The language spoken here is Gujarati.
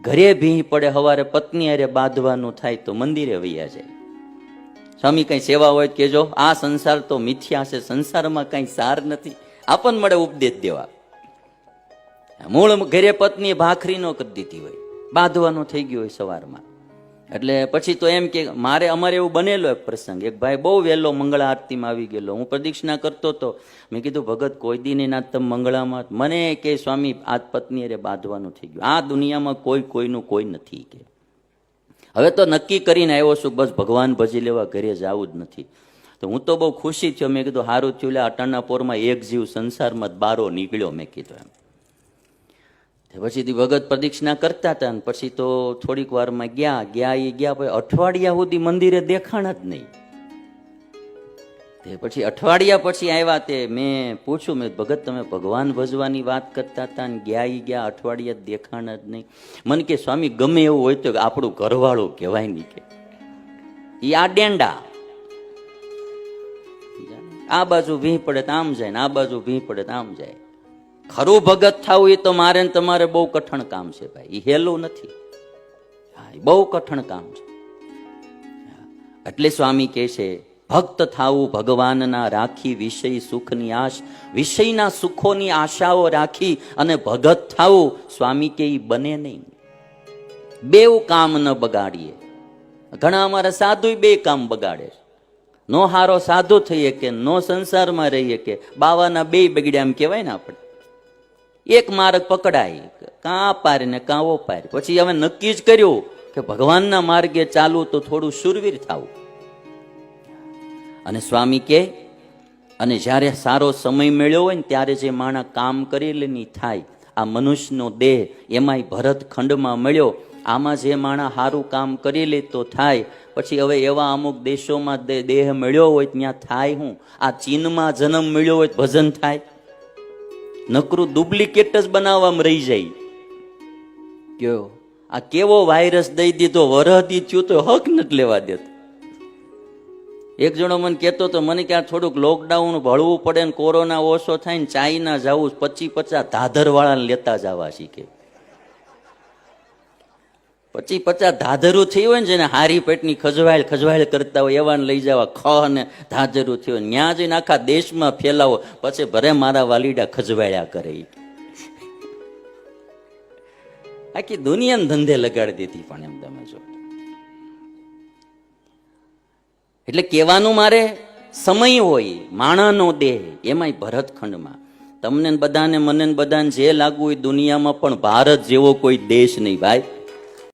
ઘરે ભીં પડે, હવારે પત્ની હારે બાંધવાનું થાય તો મંદિરે વૈયા જાય. સ્વામી કઈ સેવા હોય કેજો. આ સંસાર તો મિથ્યા છે, સંસારમાં કઈ સાર નથી. આપણ મળે ઉપદેશ દેવા. મૂળ ઘરે પત્ની ભાખરી નો કરી દીધી હોય, બાંધવાનું થઈ ગયું હોય સવારમાં. એટલે પછી તો એમ કે અમારે એવું બનેલો એક પ્રસંગ. એક ભાઈ બહુ વહેલો મંગળા આરતીમાં આવી ગયેલો. હું પ્રદક્ષિણા કરતો હતો. મેં કીધું ભગત કોઈ દી ની ના તમે મંગળામાં. મને કે સ્વામી આજ પત્ની અરે બાંધવાનું થઈ ગયું. આ દુનિયામાં કોઈનું કોઈ નથી કે હવે તો નક્કી કરીને આવ્યો છું, બસ ભગવાન ભજી લેવા, ઘરે જવું જ નથી. તો હું તો બહુ ખુશી થયો. મેં કીધું સારું થયું, અટાણા પોરમાં એક જીવ સંસારમાં બારો નીકળ્યો. મેં કીધું એમ. પછી ભગત પ્રદક્ષિણા કરતા હતા. પછી તો થોડીક વારમાં ગયા પછી અઠવાડિયા સુધી મંદિરે દેખાણ જ નહીં. પછી અઠવાડિયા પછી આવ્યા. તે મેં પૂછ્યું, મેં ભગત તમે ભગવાન ભજવાની વાત કરતા હતા ને ગયા અઠવાડિયા દેખાણ જ નહીં. મને કે સ્વામી ગમે એવું હોય તો આપણું ઘરવાળું કહેવાય નહીં કે ઈ આ ડેંડા આ બાજુ ભી પડે તો આમ જાય ને આ બાજુ ભી પડે તો આમ જાય. ખરું ભગત થવું એ તો મારે ને તમારે બહુ કઠણ કામ છે ભાઈ. એ હેલું નથી, બહુ કઠણ કામ છે. એટલે સ્વામી કહે છે ભક્ત થાવું ભગવાનના રાખી વિષય સુખની આશ, વિષયના સુખોની આશાઓ રાખી અને ભગત થાવું સ્વામી કે ઈ બને નહીં. બેવ કામ ન બગાડીએ. ઘણા અમારા સાધુ બે કામ બગાડે છે. નો હારો સાધુ થઈએ કે નો સંસારમાં રહીએ કે બાવાના બે બગડ્યા એમ કહેવાય ને આપણે. એક માર્ગ પકડાય, કાં આ પાર ને કાં ઓ પાર. પછી હવે નક્કી જ કર્યું કે ભગવાનના માર્ગે ચાલવું તો થોડું શુરવીર થવું. અને સ્વામી કે અને જ્યારે સારો સમય મળ્યો હોય ને ત્યારે જે માણસ કામ કરેલી થાય. આ મનુષ્યનો દેહ એમાંય ભરત ખંડમાં મળ્યો. આમાં જે માણસ સારું કામ કરી લે તો થાય. પછી હવે એવા અમુક દેશોમાં દેહ મળ્યો હોય ત્યાં થાય હું. આ ચીનમાં જન્મ મળ્યો હોય ભજન થાય. નકરું ડુપ્લિકેટ જ બનાવવામાં રહી જાય. કયો આ કેવો વાયરસ દઈ દીધો, વરહદી થયું તો હક નથી લેવા દેતો. એક જણો મને કહેતો તો મને કે આ થોડુંક લોકડાઉન ભળવું પડે ને કોરોના ઓછો થાય ને ચાઇના જવું 25-50 ધાધર વાળાને લેતા જવા શીખે. 25-50 ધાધરું થયું હોય ને જેને હારી પેટની ખજવાળ કરતા હોય એવાને લઈ જવા. ખ અને ધાધરું થયું ન્યા જઈને આખા દેશમાં ફેલાવો. પછી ભરે મારા વાલીડા ખજવાળ્યા કરે. આખી દુનિયાને ધંધે લગાડી દીધી. પણ એમ તમે જો એટલે કહેવાનું મારે સમય હોય માણાનો દેહ એમાંય ભરતખંડમાં. તમને બધાને મને બધાને જે લાગવું હોય દુનિયામાં પણ ભારત જેવો કોઈ દેશ નહીં ભાઈ.